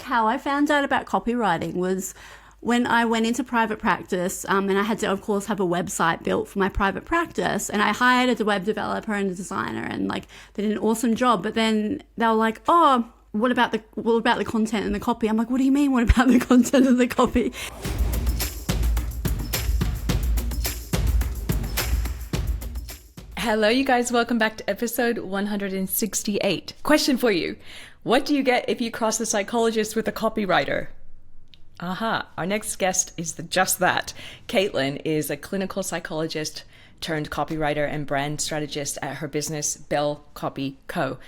how I found out about copywriting was when I went into private practice, and I had to, of course, have a website built for my private practice. And I hired a web developer and a designer, and like they did an awesome job. But then they were like, "Oh, what about the content and the copy?" I'm like, "What do you mean? What about the content and the copy?" Hello, you guys. Welcome back to episode 168. Question for you. What do you get if you cross a psychologist with a copywriter? Aha. Our next guest is just that. Caitlin is a clinical psychologist turned copywriter and brand strategist at her business, Bell Copy Co.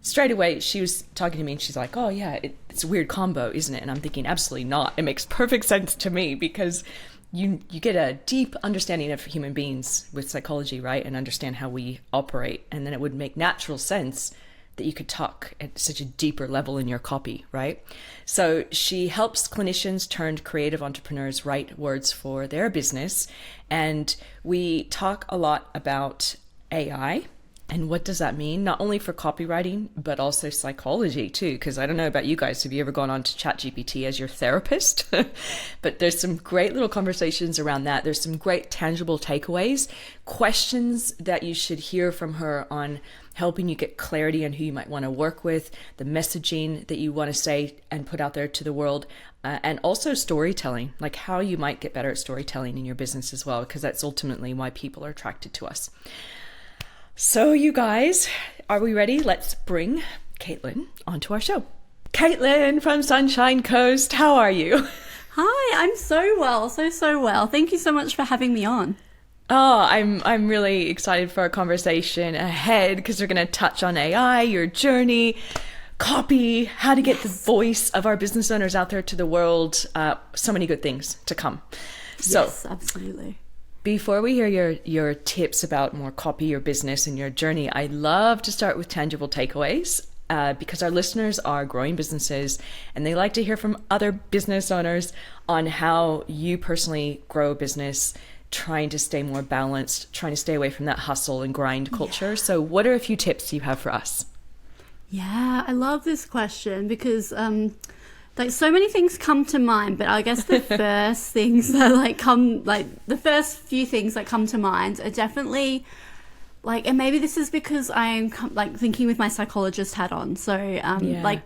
Straight away, she was talking to me and she's like, "Oh yeah, it's a weird combo, isn't it?" And I'm thinking, absolutely not. It makes perfect sense to me because you get a deep understanding of human beings with psychology, right? And understand how we operate. And then it would make natural sense that you could talk at such a deeper level in your copy, right? So she helps clinicians turned creative entrepreneurs write words for their business. And we talk a lot about AI. And what does that mean? Not only for copywriting, but also psychology too. Because I don't know about you guys, have you ever gone on to ChatGPT as your therapist? But there's some great little conversations around that. There's some great tangible takeaways, questions that you should hear from her on helping you get clarity on who you might want to work with, the messaging that you want to say and put out there to the world, and also storytelling, like how you might get better at storytelling in your business as well, because that's ultimately why people are attracted to us. So you guys, are we ready? Let's bring Caitlin onto our show. Caitlin from Sunshine Coast, how are you? Hi, I'm so well, so well. Thank you so much for having me on. Oh, I'm really excited for our conversation ahead because we're going to touch on AI, your journey, copy, how to get the voice of our business owners out there to the world. So many good things to come. So, yes, absolutely. Before we hear your tips about more copy, your business, and your journey, I love to start with tangible takeaways because our listeners are growing businesses and they like to hear from other business owners on how you personally grow a business, trying to stay more balanced, trying to stay away from that hustle and grind culture. Yeah. So what are a few tips you have for us? Yeah, I love this question because like so many things come to mind, but I guess the first things that the first few things that come to mind are definitely like, and maybe this is because I'm like thinking with my psychologist hat on. So like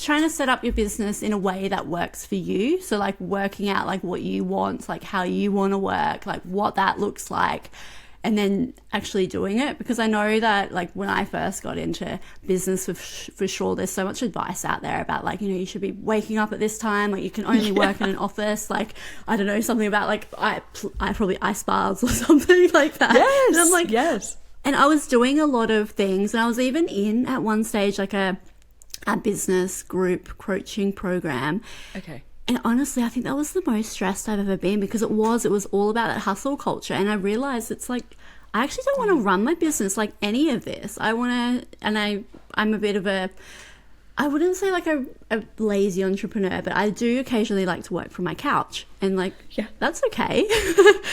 trying to set up your business in a way that works for you. So like working out like what you want, like how you want to work, like what that looks like, and then actually doing it. Because I know that like when I first got into business, for sure, there's so much advice out there about like, you know, you should be waking up at this time, like you can only work in an office, like, I don't know, something about like I probably ice baths or something like that. Yes, and I'm like, yes. And I was doing a lot of things, and I was even in at one stage like a business group coaching program. Okay. And honestly, I think that was the most stressed I've ever been because it was all about that hustle culture. And I realized it's like, I actually don't want to run my business like any of this. I want to, and I'm a bit of I wouldn't say like a lazy entrepreneur, but I do occasionally like to work from my couch, and like, yeah, that's okay.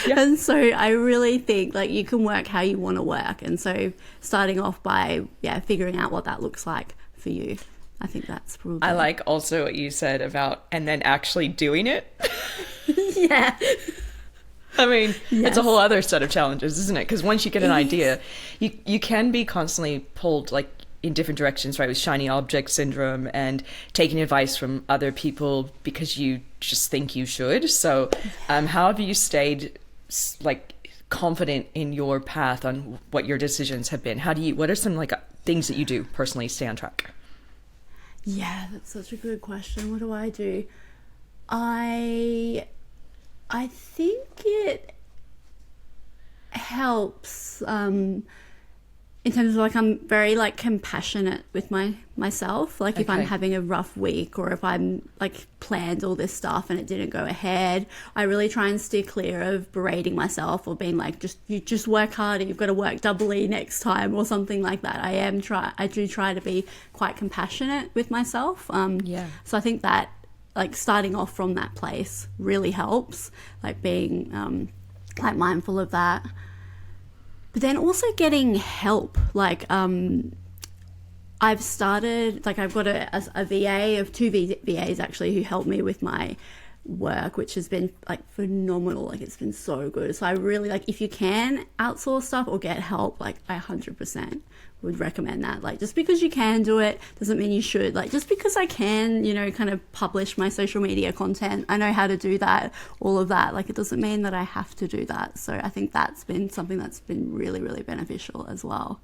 Yeah. And so I really think like you can work how you want to work. And so starting off by, figuring out what that looks like for you. I think that's probably... I like also what you said about, and then actually doing it. Yeah. I mean, It's a whole other set of challenges, isn't it? Because once you get an idea, you can be constantly pulled like in different directions, right? With shiny object syndrome and taking advice from other people because you just think you should. So how have you stayed like confident in your path on what your decisions have been? What are some like things that you do personally to stay on track? Yeah, that's such a good question. What do I do? I think it helps in terms of like I'm very like compassionate with myself. Like if I'm having a rough week or if I'm like planned all this stuff and it didn't go ahead, I really try and steer clear of berating myself or being like, you just work harder, you've got to work doubly next time or something like that. I do try to be quite compassionate with myself. So I think that like starting off from that place really helps, like being like mindful of that. But then also getting help, like I've started, like I've got a VA of two VAs actually who help me with my work, which has been like phenomenal. Like it's been so good. So I really like, if you can outsource stuff or get help, like I 100% would recommend that. Like just because you can do it doesn't mean you should. Like just because I can, you know, kind of publish my social media content, I know how to do that, all of that, like it doesn't mean that I have to do that. So I think that's been something that's been really, really beneficial as well.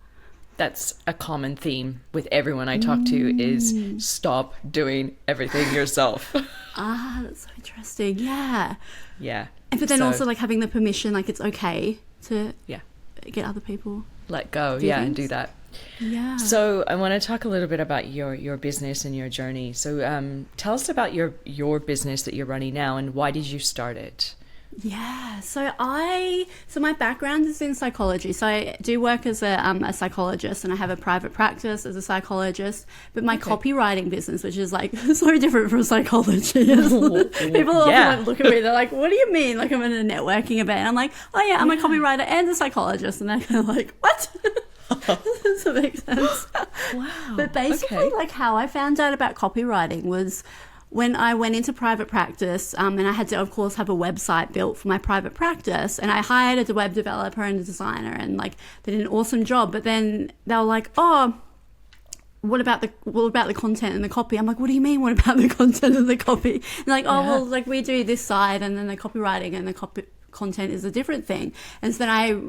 That's a common theme with everyone I talk to is stop doing everything yourself. That's so interesting. Yeah. Yeah. But then also like having the permission, like it's okay to get other people. Let go. Do And things. do that. Yeah. So I want to talk a little bit about your business and your journey. So tell us about your business that you're running now and why did you start it? Yeah, so my background is in psychology. So I do work as a psychologist, and I have a private practice as a psychologist. But my copywriting business, which is like so different from psychology, people often like look at me, they're like, "What do you mean?" Like I'm in a networking event. I'm like, "Oh yeah, I'm a copywriter and a psychologist," and they're kind of like, "What?" Does that make sense? Wow. But basically, like how I found out about copywriting was when I went into private practice, and I had to, of course, have a website built for my private practice, and I hired a web developer and a designer, and like they did an awesome job. But then they were like, "Oh, what about the content and the copy?" I'm like, "What do you mean? What about the content and the copy?" And like, "Oh, well, like we do this side, and then the copywriting and the content is a different thing." And so then I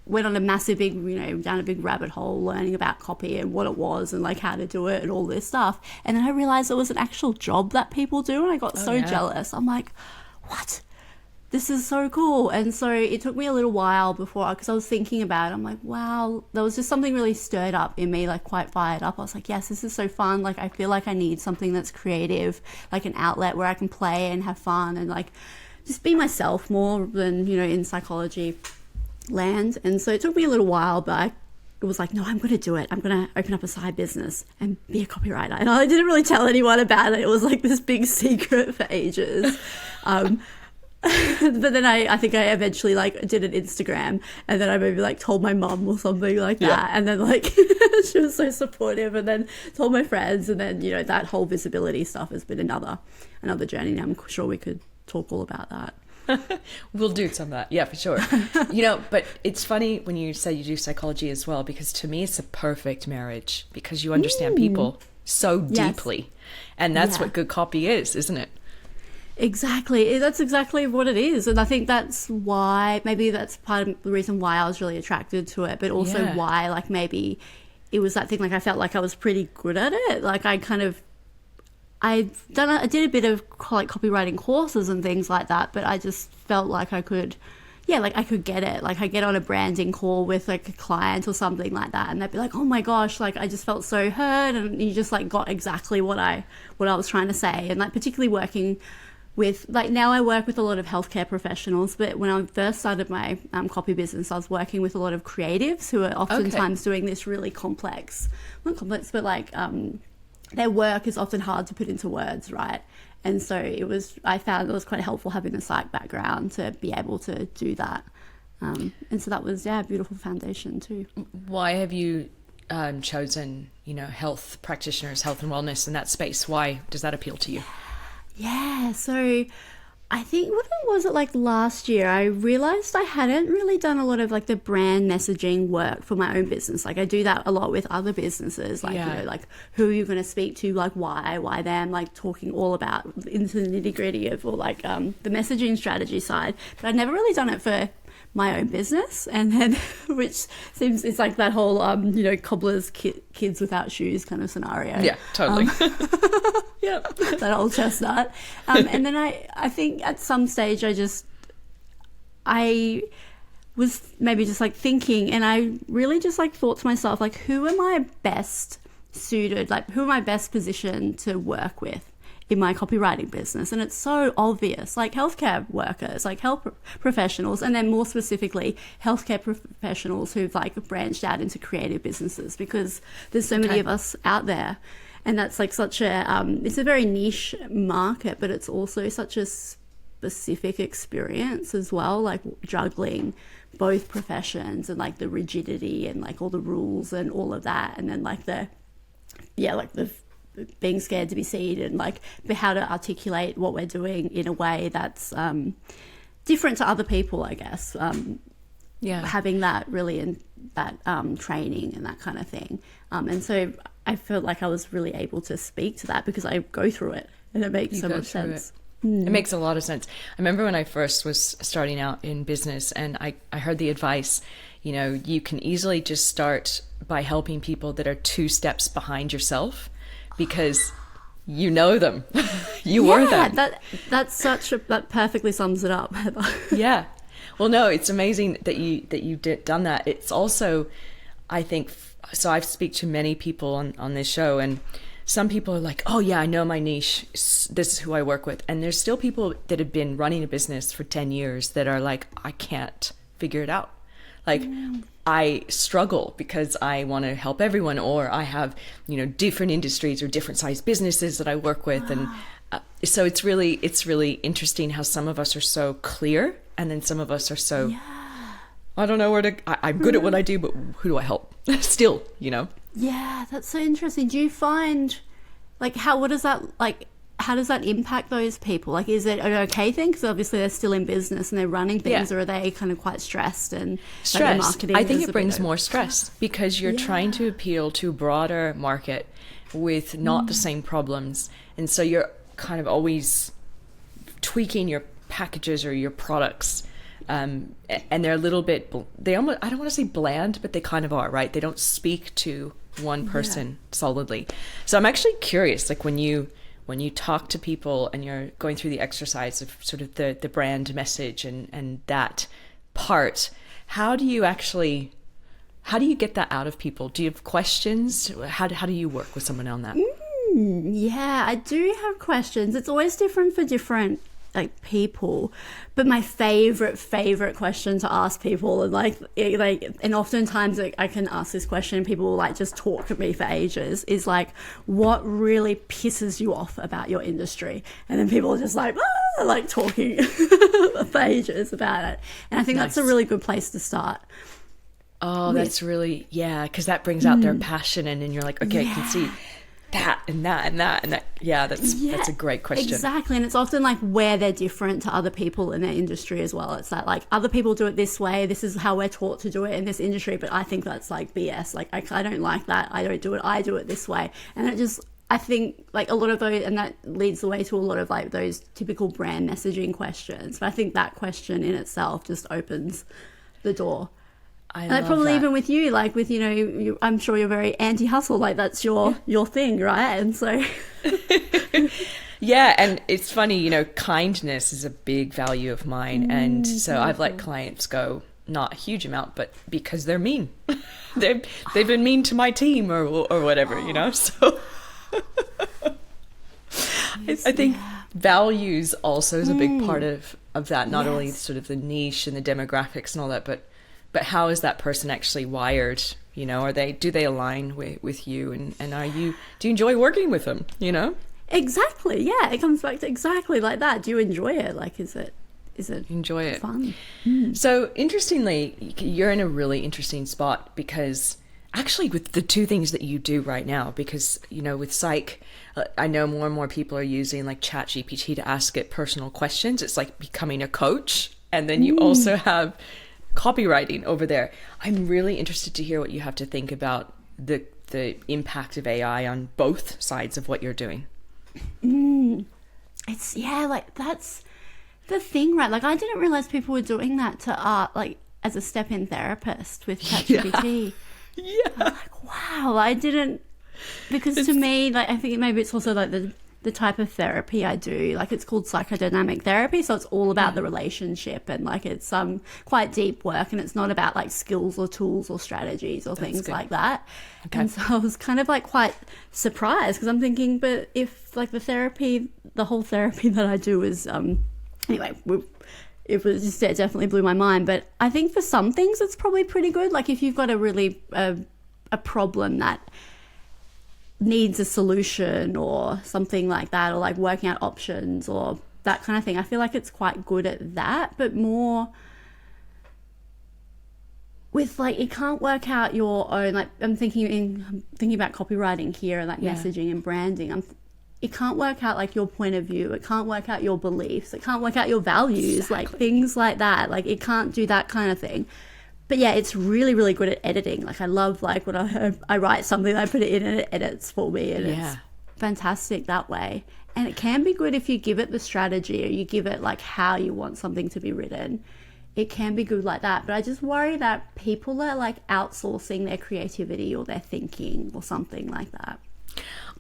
went on a massive big, down a big rabbit hole learning about copy and what it was and like how to do it and all this stuff. And then I realized it was an actual job that people do, and I got so jealous. I'm like, what? This is so cool. And so it took me a little while before, because I was thinking about it. I'm like, wow, there was just something really stirred up in me, like quite fired up. I was like, yes, this is so fun. Like I feel like I need something that's creative, like an outlet where I can play and have fun and like just be myself more than, in psychology land. And so it took me a little while, but I was like, no, I'm going to do it. I'm going to open up a side business and be a copywriter. And I didn't really tell anyone about it. It was like this big secret for ages. But then I think I eventually like did an Instagram, and then I maybe like told my mum or something like that. And then like she was so supportive, and then told my friends, and then, that whole visibility stuff has been another journey. Now I'm sure we could talk all about that. We'll do some of that. Yeah, for sure. But it's funny when you say you do psychology as well, because to me it's a perfect marriage, because you understand people so deeply. And that's what good copy is, isn't it? Exactly. That's exactly what it is. And I think that's why, maybe that's part of the reason why I was really attracted to it, but also why like maybe it was that thing, like I felt like I was pretty good at it. Like I did a bit of like copywriting courses and things like that, but I just felt like I could get it. Like I get on a branding call with like a client or something like that, and they'd be like, "Oh my gosh," like I just felt so heard, and you just like got exactly what I was trying to say. And like particularly working with, like now I work with a lot of healthcare professionals, but when I first started my copy business, I was working with a lot of creatives who are oftentimes doing this really complex, not complex, but like their work is often hard to put into words, right? And so I found it was quite helpful having the psych background to be able to do that. And so that was, a beautiful foundation too. Why have you chosen, health practitioners, health and wellness in that space? Why does that appeal to you? Yeah, so I think what was it like last year, I realized I hadn't really done a lot of like the brand messaging work for my own business. Like I do that a lot with other businesses, like, like who are you going to speak to, like why them, like talking all about into the nitty gritty of all like the messaging strategy side. But I'd never really done it for my own business, and then which seems, it's like that whole cobbler's kids without shoes kind of scenario. Yeah, totally. Yeah, that old chestnut. And then I think at some stage I was maybe just like thinking, and I really just like thought to myself, like, who am I best suited, like who am I best positioned to work with in my copywriting business? And it's so obvious, like healthcare workers, like health professionals, and then more specifically healthcare professionals who've like branched out into creative businesses, because there's so many of us out there. And that's like such a it's a very niche market, but it's also such a specific experience as well, like juggling both professions and like the rigidity and like all the rules and all of that, and then like the like the being scared to be seen, and like how to articulate what we're doing in a way that's different to other people, I guess. Having that really in that training and that kind of thing. And so I felt like I was really able to speak to that because I go through it, and it makes so much sense. It makes a lot of sense. I remember when I first was starting out in business, and I heard the advice, you can easily just start by helping people that are 2 steps behind yourself, because you know them. You were them. That perfectly sums it up, Heather. Yeah. Well, no, it's amazing that you done that. It's also, I think, so I speak to many people on this show, and some people are like, oh yeah, I know my niche. This is who I work with. And there's still people that have been running a business for 10 years that are like, I can't figure it out. Like, I struggle because I want to help everyone, or I have, different industries or different sized businesses that I work with. And so it's really interesting how some of us are so clear, and then some of us are so, I don't know where to, I'm good at what I do, but who do I help? Still, Yeah, that's so interesting. Do you find, like, how does that impact those people? Like, is it an okay thing? Because obviously they're still in business and they're running things, or are they kind of quite stressed and stressed? Like, marketing I think it brings more stress because you're trying to appeal to a broader market with not the same problems. And so you're kind of always tweaking your packages or your products. And they're a little bit, I don't want to say bland, but they kind of are, right? They don't speak to one person solidly. So I'm actually curious, like when you talk to people and you're going through the exercise of sort of the brand message and that part, how do you get that out of people? Do you have questions? How do you work with someone on that? Yeah, I do have questions. It's always different for different people, but my favorite question to ask people, and oftentimes I can ask this question and people will just talk to me for ages, is what really pisses you off about your industry? And then people are just talking for ages about it, and I think that's a really good place to start. Oh, that's really, because that brings out their passion, and then you're like, okay, I can see that and that and that and that. That's a great question. Exactly. And it's often where they're different to other people in their industry as well. It's that other people do it this way, this is how we're taught to do it in this industry, but I think that's BS. I don't like that, I don't do it, I do it this way. And it just, I think a lot of those, and that leads the way to a lot of those typical brand messaging questions. But I think that question in itself just opens the door. And probably even with you, I'm sure you're very anti-hustle, that's your thing, right? And so yeah, and it's funny, kindness is a big value of mine, and so I've let clients go, not a huge amount, but because they're mean. they've been mean to my team or whatever, so I think values also is a big part of that, not only sort of the niche and the demographics and all that, but how is that person actually wired? Do they align with you, and do you enjoy working with them? Exactly. Yeah, it comes back to exactly like that. Do you enjoy it? Is it enjoy it fun? So interestingly, you're in a really interesting spot, because actually with the 2 things that you do right now, because with Psych, I know more and more people are using ChatGPT to ask it personal questions. It's like becoming a coach, and then you also have copywriting over there. I'm really interested to hear what you have to think about the impact of AI on both sides of what you're doing. It's that's the thing, right? I didn't realize people were doing that to art, as a step-in therapist with ChatGPT. I'm wow, I didn't, because to me, I think maybe it's also the type of therapy I do, it's called psychodynamic therapy, so it's all about the relationship, and it's quite deep work, and it's not about skills or tools or strategies or things like that. Okay. And so I was kind of quite surprised, because I'm thinking, but if the whole therapy that I do is anyway, it definitely blew my mind. But I think for some things it's probably pretty good, if you've got a really a problem that needs a solution or something like that, or working out options or that kind of thing. I feel it's quite good at that, but more with like, it can't work out your own, like I'm thinking about copywriting here and like messaging and branding. It can't work out like your point of view. It can't work out your beliefs. It can't work out your values, like things like that. Like it can't do that kind of thing. But yeah, it's really, really good at editing. Like I love like when I write something, I put it in and it edits for me, and it's fantastic that way. And it can be good if you give it the strategy, or you give it like how you want something to be written. It can be good like that. But I just worry that people are like outsourcing their creativity or their thinking or something like that.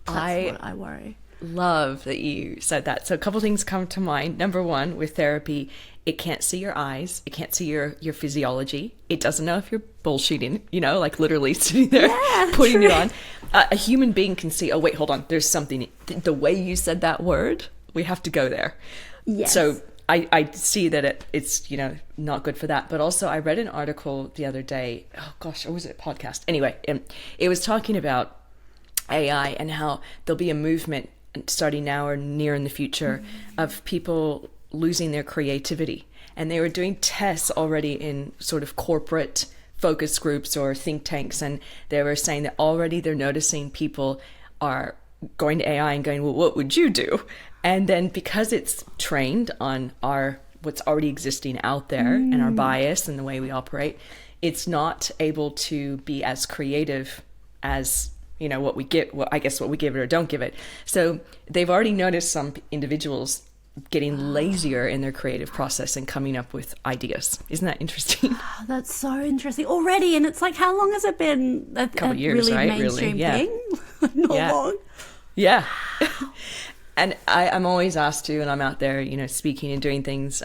That's what I worry. Love that you said that. So a couple things come to mind. Number one, with therapy, it can't see your eyes. It can't see your physiology. It doesn't know if you're bullshitting, like literally sitting there putting it on. A human being can see, oh, wait, hold on. There's something. The way you said that word, we have to go there. Yes. So I see that it's, not good for that. But also I read an article the other day. Oh, gosh, or was it a podcast? Anyway, it was talking about AI and how there'll be a movement starting now or near in the future of people losing their creativity. And they were doing tests already in sort of corporate focus groups or think tanks. And they were saying that already they're noticing people are going to AI and going, well, what would you do? And then because it's trained on what's already existing out there and our bias and the way we operate, it's not able to be as creative as what we give it or don't give it. So they've already noticed some individuals getting lazier in their creative process and coming up with ideas. Isn't that interesting? Oh, that's so interesting already. And it's like, how long has it been a couple of years, really right? mainstream thing? Not long. Yeah. And I'm always asked to, and I'm out there, speaking and doing things.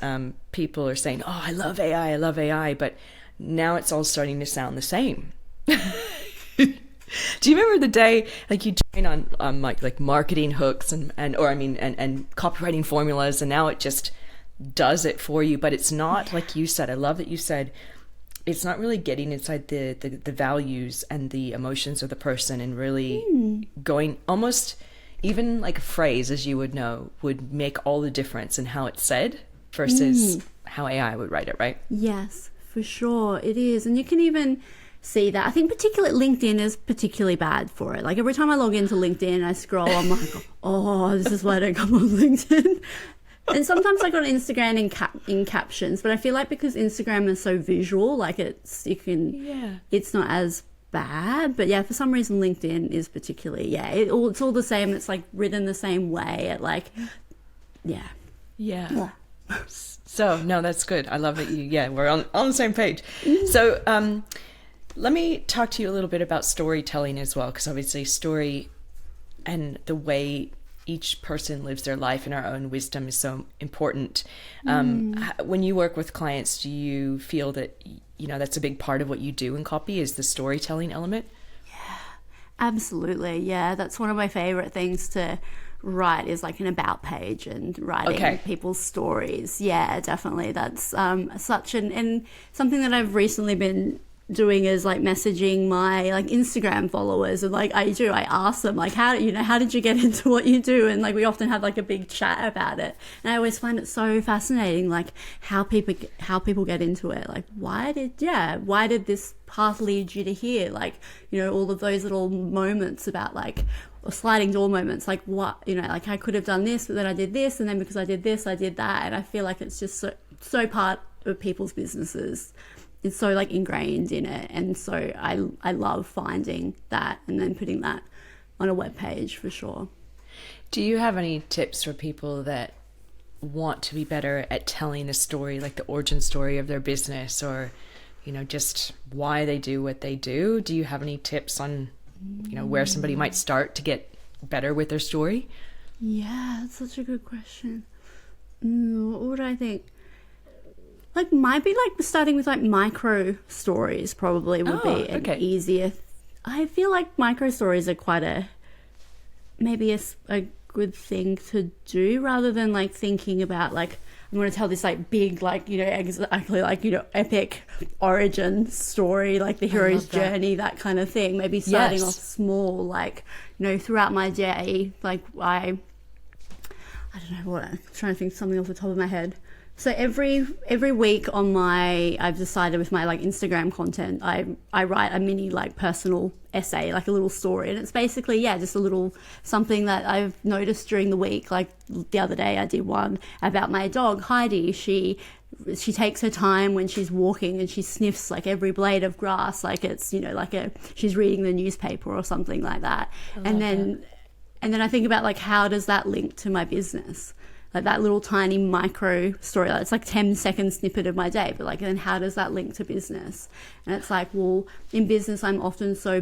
People are saying, oh, I love AI. But now it's all starting to sound the same. Do you remember the day like you train on like marketing hooks and copywriting formulas, and now it just does it for you? But it's not like you said. I love that you said it's not really getting inside the values and the emotions of the person and really going almost even like a phrase, as you would know, would make all the difference in how it's said versus how AI would write it, right? Yes, for sure it is. And you can even see that. I think particularly LinkedIn is particularly bad for it. Like every time I log into LinkedIn, I scroll, I'm like, oh, this is why I don't come on LinkedIn. And sometimes I go on Instagram in captions, but I feel like because Instagram is so visual, like it's not as bad. But yeah, for some reason LinkedIn is particularly, it's all the same. It's like written the same way. Yeah. So no, that's good. I love that we're on the same page. So let me talk to you a little bit about storytelling as well, because obviously story and the way each person lives their life and our own wisdom is so important. When you work with clients, do you feel that, that's a big part of what you do in copy is the storytelling element? Yeah, absolutely. Yeah, that's one of my favorite things to write is like an about page and writing people's stories. Yeah, definitely. That's and something that I've recently been doing is like messaging my like Instagram followers, and like I ask them like, how did you get into what you do? And like we often have like a big chat about it, and I always find it so fascinating, like how people get into it. Like why did this path lead you to here? Like all of those little moments about like, or sliding door moments, like what like I could have done this, but then I did this, and then because I did this I did that. And I feel like it's just so part of people's businesses. It's so like ingrained in it, and so I love finding that and then putting that on a web page for sure. Do you have any tips for people that want to be better at telling a story, like the origin story of their business, or just why they do what they do? Do you have any tips on where somebody might start to get better with their story? Yeah, that's such a good question. What would I think? Like might be like starting with like micro stories probably would be an easier. I feel like micro stories are quite a good thing to do, rather than like thinking about like I'm going to tell this like big like exactly like epic origin story, like the hero's journey, that kind of thing. Maybe starting off small, like throughout my day, like I don't know what, I'm trying to think of something off the top of my head. So every week on I've decided with my like Instagram content, I write a mini like personal essay, like a little story, and it's basically just a little something that I've noticed during the week. Like the other day, I did one about my dog Heidi. She takes her time when she's walking, and she sniffs like every blade of grass, like it's she's reading the newspaper or something like that. And then I think about like, how does that link to my business? Like that little tiny micro story, it's like 10-second snippet of my day, but like, then how does that link to business? And it's like, well, in business, I'm often so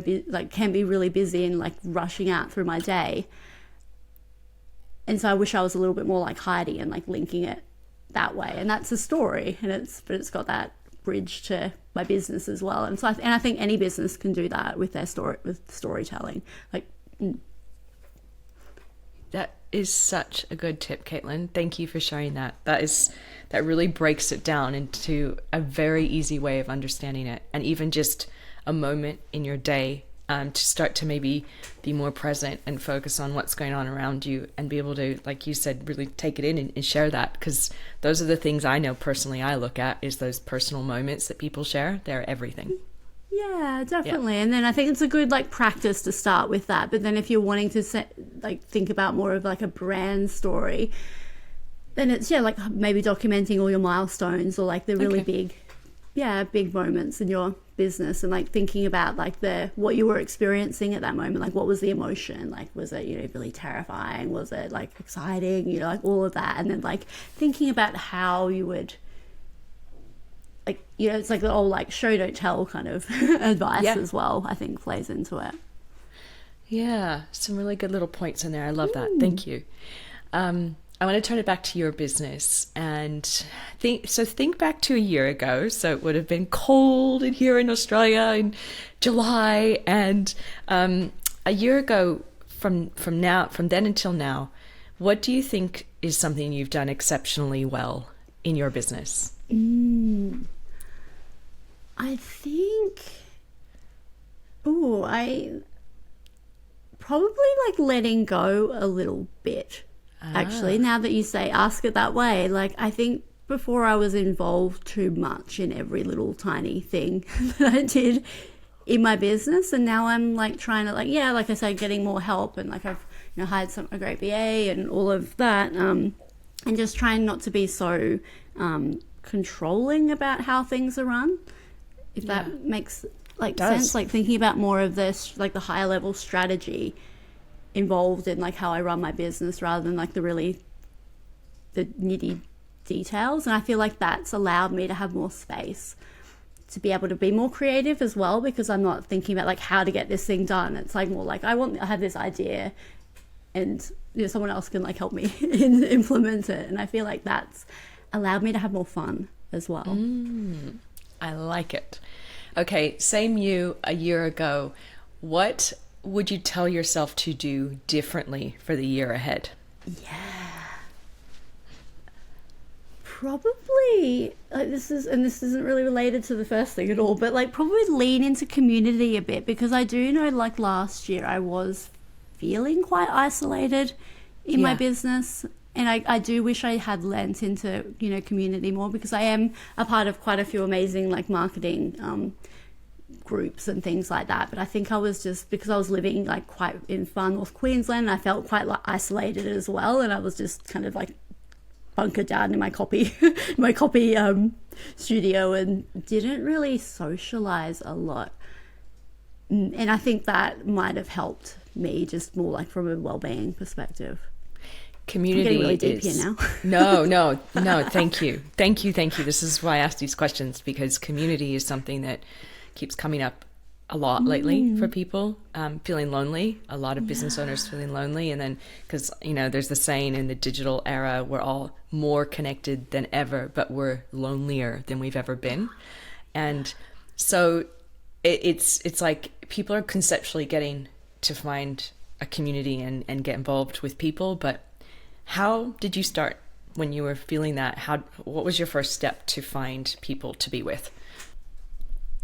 can be really busy and like rushing out through my day. And so I wish I was a little bit more like Heidi and like linking it that way. And that's a story, and it's got that bridge to my business as well. And so I think any business can do that with their storytelling. Like, That is such a good tip, Caitlin. Thank you for sharing that. That really breaks it down into a very easy way of understanding it, and even just a moment in your day to start to maybe be more present and focus on what's going on around you, and be able to, like you said, really take it in and share that, because those are the things I know personally I look at, is those personal moments that people share. They're everything. Yeah, definitely. Yeah. And then I think it's a good like practice to start with that. But then if you're wanting to think about more of like a brand story, then it's like maybe documenting all your milestones, or like the really big moments in your business, and like thinking about like what you were experiencing at that moment. Like, what was the emotion? Like, was it really terrifying? Was it like exciting? Like all of that. And then like thinking about how you would, like, it's like the old like show don't tell kind of advice as well, I think plays into it. Yeah, some really good little points in there. I love that. Thank you. I want to turn it back to your business, and think back to a year ago. So it would have been cold in here in Australia in July, and a year ago from then until now, what do you think is something you've done exceptionally well in your business? I think, I probably like letting go a little bit, actually, now that you ask it that way. Like, I think before I was involved too much in every little tiny thing that I did in my business, and now I'm like trying to like I said, getting more help, and like I've hired a great BA and all of that, and just trying not to be so controlling about how things are run. If that makes like sense, like thinking about more of this, like the higher level strategy involved in like how I run my business, rather than like the nitty details. And I feel like that's allowed me to have more space to be able to be more creative as well, because I'm not thinking about like how to get this thing done. It's like more like I have this idea, and someone else can like help me implement it. And I feel like that's allowed me to have more fun as well. I like it. Okay, same you a year ago. What would you tell yourself to do differently for the year ahead? Yeah. Probably, like this isn't really related to the first thing at all, but like probably lean into community a bit, because I do know like last year I was feeling quite isolated in my business. And I do wish I had lent into, community more, because I am a part of quite a few amazing like marketing groups and things like that. But I think I was just, because I was living like quite in far North Queensland, I felt quite like isolated as well. And I was just kind of like bunkered down in my copy studio, and didn't really socialize a lot. And I think that might have helped me just more like from a well-being perspective. Community. I'm getting really deep here No, now. thank you. This is why I asked these questions, because community is something that keeps coming up a lot lately for people, feeling lonely. A lot of business owners feeling lonely. And then, because, there's the saying, in the digital era, we're all more connected than ever, but we're lonelier than we've ever been. And so it's like people are conceptually getting to find a community and get involved with people, but how did you start when you were feeling that? What was your first step to find people to be with?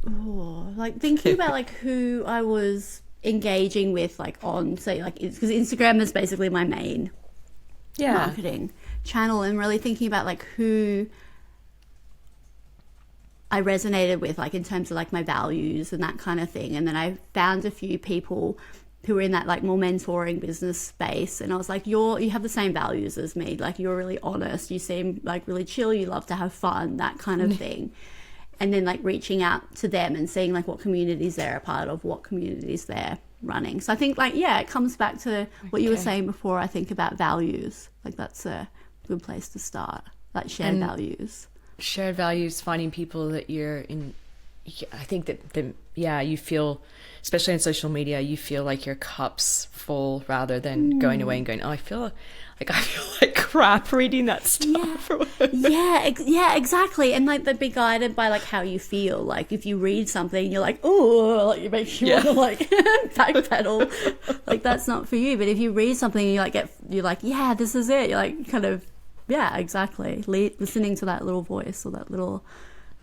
Oh, like thinking about like who I was engaging with, like on, say, like, because Instagram is basically my main marketing channel, and really thinking about like who I resonated with, like in terms of like my values and that kind of thing. And then I found a few people who were in that like more mentoring business space, and I was like, you have the same values as me, like you're really honest, you seem like really chill, you love to have fun, that kind of thing. And then like reaching out to them and seeing like what communities they're a part of, what communities they're running. So I think like, it comes back to what you were saying before, I think, about values. Like that's a good place to start, like shared values. Shared values, finding people that you're in. I think that you feel, especially on social media, you feel like your cup's full rather than going away and going, I feel like crap reading that stuff. Yeah, exactly. And like, they'd be guided by like how you feel. Like if you read something, you're like, oh, like it makes you want to like backpedal. Like that's not for you. But if you read something, you like you're like, yeah, this is it. You're like kind of, exactly. Listening to that little voice or that little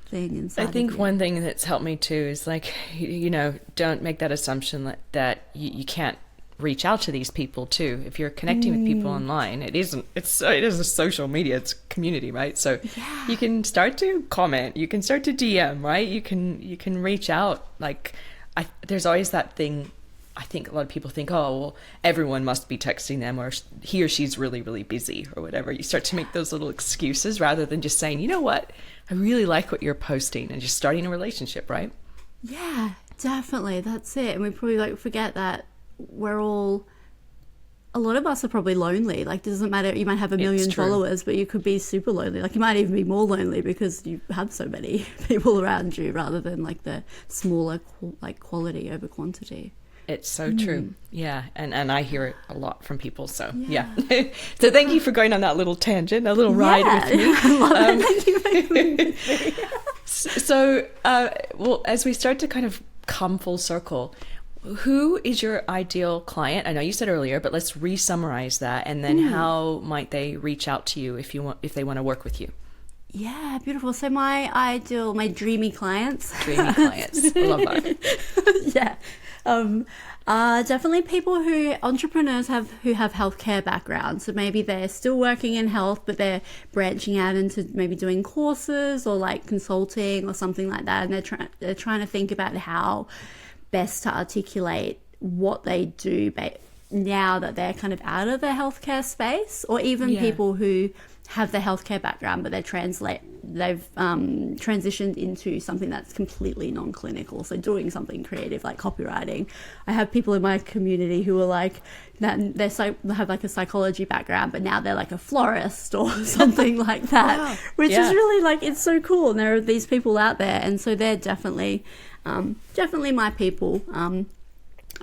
thing inside. I think one thing that's helped me too is like, don't make that assumption that you can't reach out to these people too. If you're connecting with people online, it is a social media, it's community, right? So you can start to comment, you can start to DM, right? You can reach out. Like there's always that thing. I think a lot of people think, oh, well, everyone must be texting them, or he or she's really, really busy or whatever. You start to make those little excuses rather than just saying, you know what, I really like what you're posting, and just starting a relationship, right? Yeah, definitely. That's it. And we probably like forget that a lot of us are probably lonely. Like, it doesn't matter. You might have a million followers, but you could be super lonely. Like, you might even be more lonely because you have so many people around you rather than like the smaller like quality over quantity. It's so true. Yeah. And I hear it a lot from people. So, yeah. So thank you for going on that little tangent, a little ride with me. I love it. Thank you for going with me. So, well, as we start to kind of come full circle, who is your ideal client? I know you said earlier, but let's re-summarize that. And then how might they reach out to you if they want to work with you? Yeah, beautiful. So my dreamy clients. Dreamy clients. I love that. Yeah. Definitely entrepreneurs who have healthcare backgrounds. So maybe they're still working in health, but they're branching out into maybe doing courses or like consulting or something like that. And they're trying to think about how best to articulate what they do now that they're kind of out of the healthcare space, or even people who have the healthcare background, but they've transitioned into something that's completely non-clinical. So doing something creative like copywriting. I have people in my community who are like that. They have like a psychology background, but now they're like a florist or something like that, which is really like, it's so cool. And there are these people out there, and so they're definitely my people.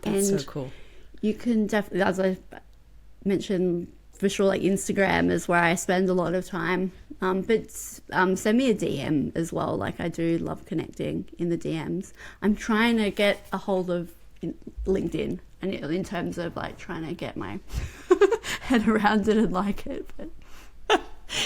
That's so cool. You can definitely, as I mentioned, for sure, like Instagram is where I spend a lot of time. But send me a DM as well. Like, I do love connecting in the DMs. I'm trying to get a hold of LinkedIn, and in terms of like trying to get my head around it and like it. But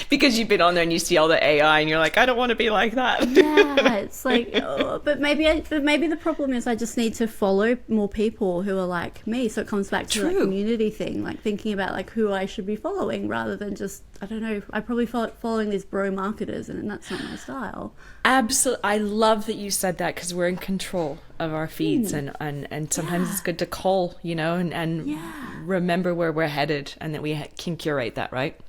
because you've been on there and you see all the AI and you're like, I don't want to be like that. Yeah, it's like, but maybe the problem is I just need to follow more people who are like me. So it comes back to that community thing, like thinking about like who I should be following rather than just, I don't know, I probably following these bro marketers, and that's not my style. Absolutely. I love that you said that, because we're in control of our feeds and sometimes it's good to call, and remember where we're headed, and that we can curate that, right?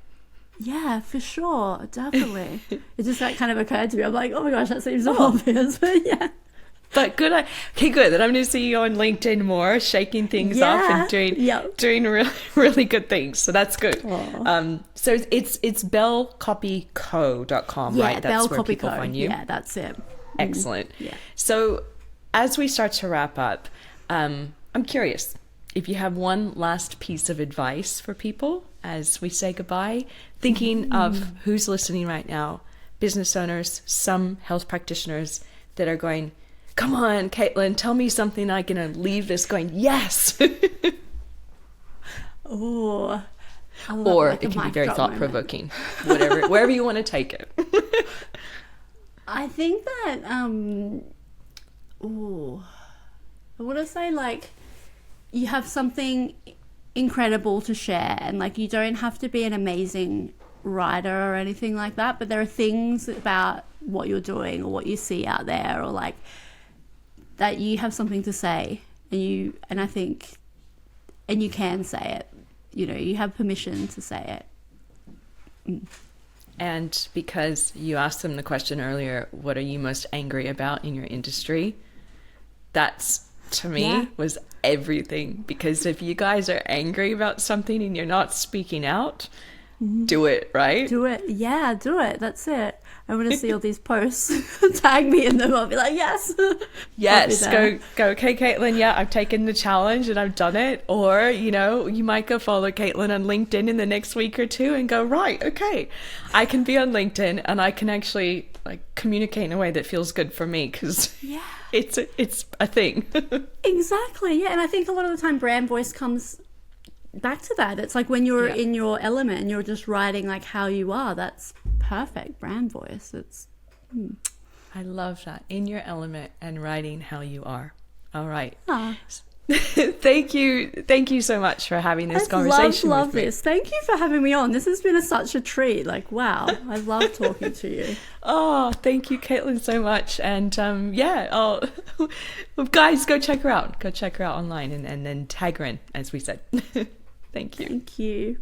Yeah, for sure. Definitely. It just like kind of occurred to me. I'm like, oh my gosh, that seems so obvious. But yeah. But good. Okay, good. Then I'm going to see you on LinkedIn more, shaking things up and doing really, really good things. So that's good. So it's bellcopyco.com, right? That's where people find you. Yeah, that's it. Excellent. Yeah. So as we start to wrap up, I'm curious if you have one last piece of advice for people as we say goodbye, thinking of who's listening right now, business owners, some health practitioners that are going, come on, Caitlin, tell me something I can leave this going, yes. Oh, or it can be very thought-provoking, wherever you want to take it. I think that, I want to say like, you have something incredible to share. And like, you don't have to be an amazing writer or anything like that, but there are things about what you're doing or what you see out there, or like that you have something to say, and I think, and you can say it, you know, you have permission to say it. And because you asked them the question earlier, what are you most angry about in your industry? That's, to me, was everything. Because if you guys are angry about something and you're not speaking out, do it, right? Do it. Yeah, do it. That's it. I want to see all these posts. Tag me in them. I'll be like, yes. Yes. Go, okay, Caitlin, yeah, I've taken the challenge and I've done it. Or, you know, you might go follow Caitlin on LinkedIn in the next week or two and go, right, okay, I can be on LinkedIn and I can actually like communicate in a way that feels good for me, because it's a thing. Exactly. Yeah. And I think a lot of the time brand voice comes back to that. It's like when you're in your element and you're just writing like how you are, that's perfect brand voice. It's I love that. In your element and writing how you are. All right. Thank you so much for having this conversation love with me. this. Thank you for having me on. This has been such a treat. Like, wow, I love talking to you. Oh, thank you, Caitlin, so much. And guys, go check her out. Go check her out online and then tag her in, as we said. Thank you. Thank you.